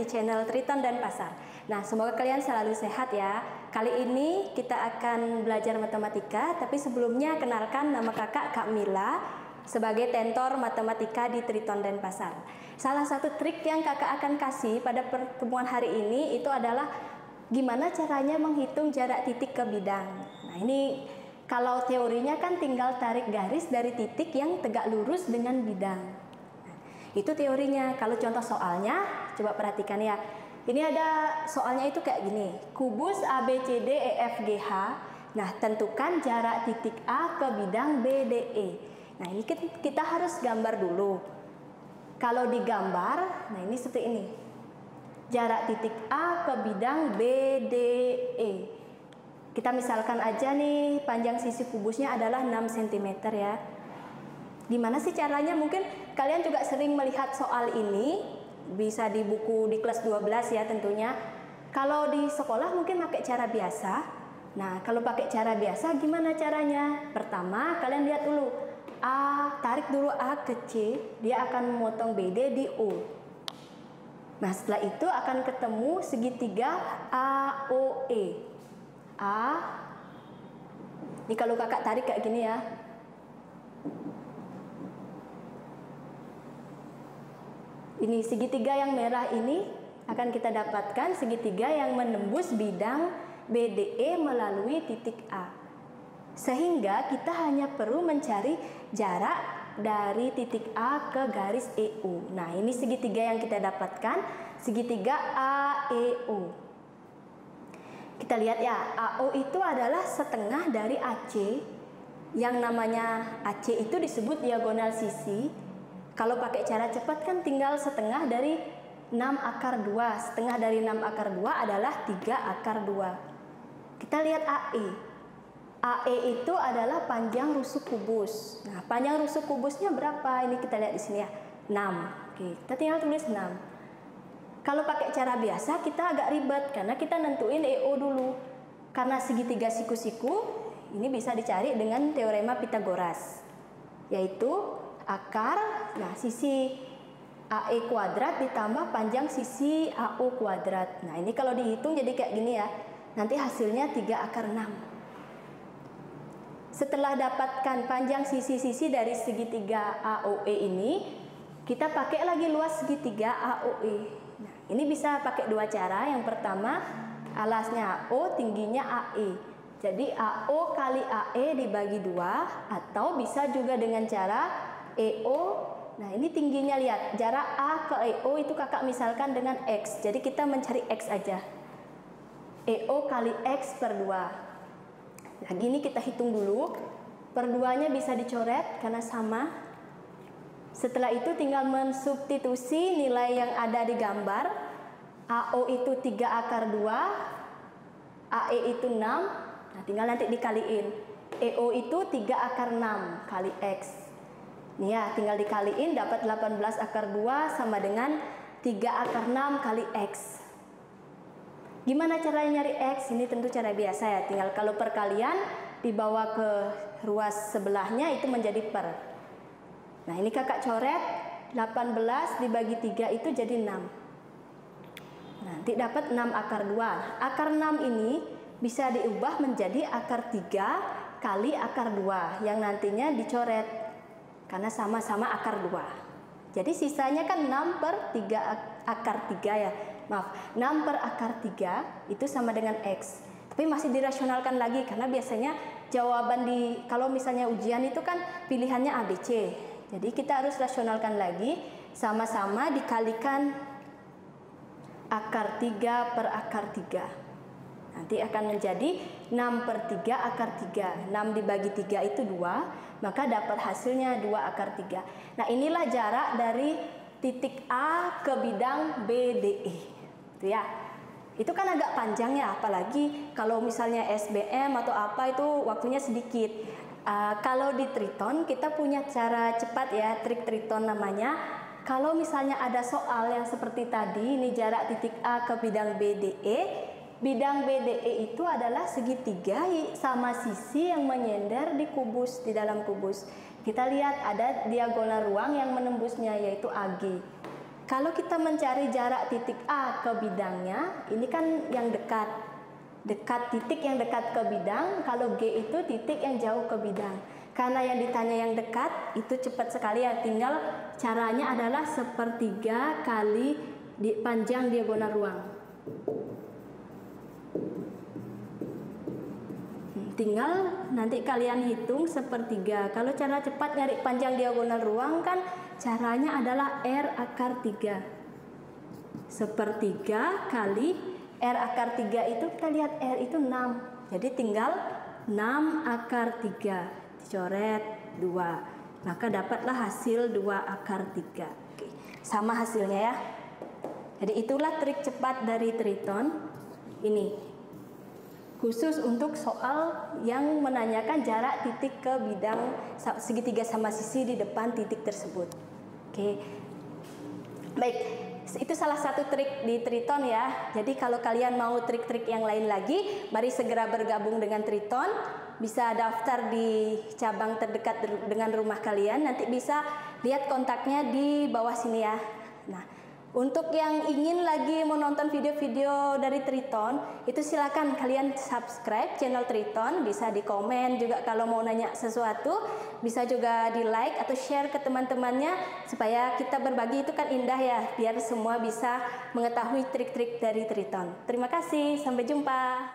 channel Triton dan Pasar. Nah, semoga kalian selalu sehat ya. Kali ini kita akan belajar matematika, tapi sebelumnya kenalkan nama kakak Kak Mila sebagai tentor matematika di Triton dan Pasar. Salah satu trik yang kakak akan kasih pada pertemuan hari ini itu adalah gimana caranya menghitung jarak titik ke bidang. Nah, ini kalau teorinya kan tinggal tarik garis dari titik yang tegak lurus dengan bidang. Nah, itu teorinya. Kalau contoh soalnya, coba perhatikan ya. Ini ada soalnya itu kayak gini. Kubus ABCD EFGH. Nah, tentukan jarak titik A ke bidang BDE. Nah, ini kita harus gambar dulu. Kalau digambar, nah ini seperti ini. Jarak titik A ke bidang BDE. Kita misalkan aja nih panjang sisi kubusnya adalah 6 cm ya. Gimana sih caranya? Mungkin kalian juga sering melihat soal ini, bisa di buku di kelas 12 ya tentunya. Kalau di sekolah mungkin pakai cara biasa. Nah, kalau pakai cara biasa gimana caranya? Pertama, kalian lihat dulu. A, tarik dulu A ke C, dia akan memotong BD di O. Nah, setelah itu akan ketemu segitiga AOE. A, ini kalau kakak tarik kayak gini ya. Ini segitiga yang merah ini akan kita dapatkan segitiga yang menembus bidang BDE melalui titik A. Sehingga kita hanya perlu mencari jarak dari titik A ke garis EO. Nah, ini segitiga yang kita dapatkan, segitiga AEO. Kita lihat ya, AO itu adalah setengah dari AC. Yang namanya AC itu disebut diagonal sisi. Kalau pakai cara cepat kan tinggal setengah dari 6 akar 2. Setengah dari 6 akar 2 adalah 3 akar 2. Kita lihat AE. AE itu adalah panjang rusuk kubus. Nah, panjang rusuk kubusnya berapa? Ini kita lihat di sini ya, 6. Oke, kita tinggal tulis 6. Kalau pakai cara biasa kita agak ribet karena kita nentuin EO dulu. Karena segitiga siku-siku ini bisa dicari dengan teorema Pitagoras, yaitu akar, nah sisi AE kuadrat ditambah panjang sisi AO kuadrat. Nah, ini kalau dihitung jadi kayak gini ya. Nanti hasilnya 3 akar 6. Setelah dapatkan panjang sisi-sisi dari segitiga AOE ini, kita pakai lagi luas segitiga AOE. Nah, ini bisa pakai dua cara. Yang pertama, alasnya AO, tingginya AE. Jadi AO kali AE dibagi 2, atau bisa juga dengan cara EO. Nah, ini tingginya lihat, jarak A ke EO itu kakak misalkan dengan X. Jadi kita mencari X aja. EO kali X per 2. Nah, gini kita hitung dulu. Per 2-nya bisa dicoret karena sama. Setelah itu tinggal mensubstitusi nilai yang ada di gambar. AO itu 3 akar 2, AE itu 6. Nah, tinggal nanti dikaliin. EO itu 3 akar 6 kali X. Nih ya, tinggal dikaliin dapat 18 akar 2 sama dengan 3 akar 6 kali X. Gimana caranya nyari X? Ini tentu cara biasa ya. Tinggal kalau perkalian dibawa ke ruas sebelahnya itu menjadi per. Nah, ini kakak coret, 18 dibagi 3 itu jadi 6. Nanti dapat 6 akar 2. Akar 6 ini bisa diubah menjadi akar 3 kali akar 2 yang nantinya dicoret karena sama-sama akar 2. Jadi sisanya kan 6 per 3 akar 3 ya. Maaf, 6 per akar 3 itu sama dengan X. Tapi masih dirasionalkan lagi karena biasanya jawaban kalau misalnya ujian itu kan pilihannya ABC. Jadi kita harus rasionalkan lagi, sama-sama dikalikan akar 3 per akar 3. Nanti akan menjadi 6 per 3 akar 3. 6 dibagi 3 itu 2, maka dapat hasilnya 2 akar 3. Nah, inilah jarak dari titik A ke bidang BDE. Itu ya. Itu kan agak panjang ya, apalagi kalau misalnya SBM atau apa itu waktunya sedikit. Kalau di Triton kita punya cara cepat ya, trik Triton namanya. Kalau misalnya ada soal yang seperti tadi, ini jarak titik A ke bidang BDE. Bidang BDE itu adalah segitiga sama sisi yang menyender di kubus, di dalam kubus. Kita lihat ada diagonal ruang yang menembusnya yaitu AG. kalau kita mencari jarak titik A ke bidangnya, ini kan yang dekat. Titik yang dekat ke bidang, kalau G itu titik yang jauh ke bidang. Karena yang ditanya yang dekat, itu cepat sekali ya, tinggal caranya adalah 1/3 kali panjang diagonal ruang. Tinggal nanti kalian hitung 1/3. Kalau cara cepat nyari panjang diagonal ruang kan caranya adalah R/3. 1/3 kali R/3 itu kita lihat R itu 6. Jadi tinggal 6/3. Dicoret 2. Maka dapatlah hasil 2/3. Oke, sama hasilnya ya. Jadi itulah trik cepat dari Triton. Ini khusus untuk soal yang menanyakan jarak titik ke bidang segitiga sama sisi di depan titik tersebut. Oke. Baik, itu salah satu trik di Triton ya. Jadi kalau kalian mau trik-trik yang lain lagi, mari segera bergabung dengan Triton. Bisa daftar di cabang terdekat dengan rumah kalian. Nanti bisa lihat kontaknya di bawah sini ya. Nah, untuk yang ingin lagi menonton video-video dari Triton, itu silakan kalian subscribe channel Triton, bisa di komen juga kalau mau nanya sesuatu, bisa juga di like atau share ke teman-temannya supaya kita berbagi itu kan indah ya, biar semua bisa mengetahui trik-trik dari Triton. Terima kasih, sampai jumpa.